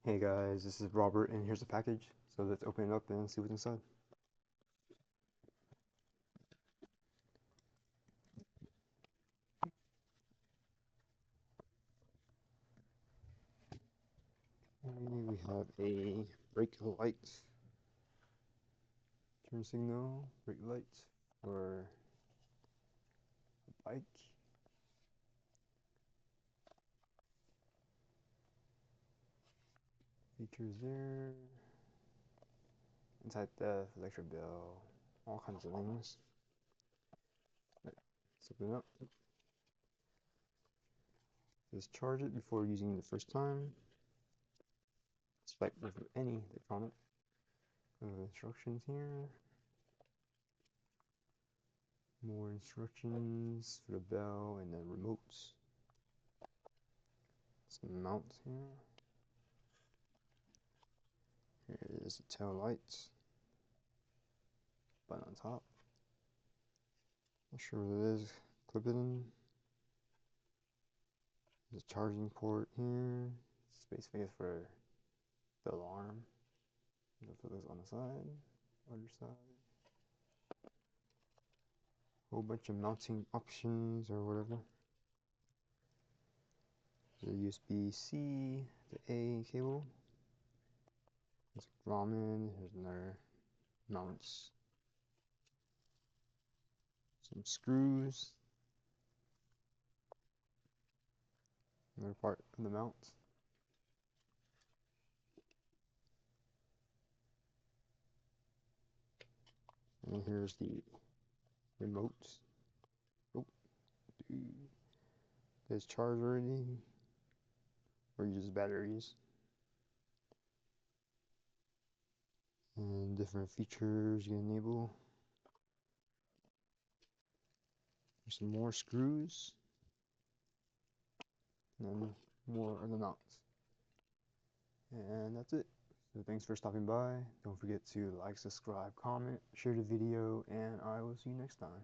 Hey guys, this is Robert and here's the package. So let's open it up and see what's inside. We have a brake light, turn signal, brake light for a bike. Features there. Inside the electric bell, all kinds of things. Let's open it up. Just charge it before using it the first time. Swipe with any electronic. Instructions here. More instructions for the bell and the remotes. Some mounts here. Here is the tail light. Button on top. Not sure what it is. Clip it in. There's a charging port here. Space face for the alarm. Put this on the side. Other side. Whole bunch of mounting options or whatever. The USB-C, the A cable. There's a grommet. Here's another mounts. Some screws. Another part of the mount. And here's the remote. Oh, there's charge already. Or uses batteries. And different features you can enable. There's some more screws. And more of the mounts. And that's it. So thanks for stopping by. Don't forget to like, subscribe, comment, share the video, and I will see you next time.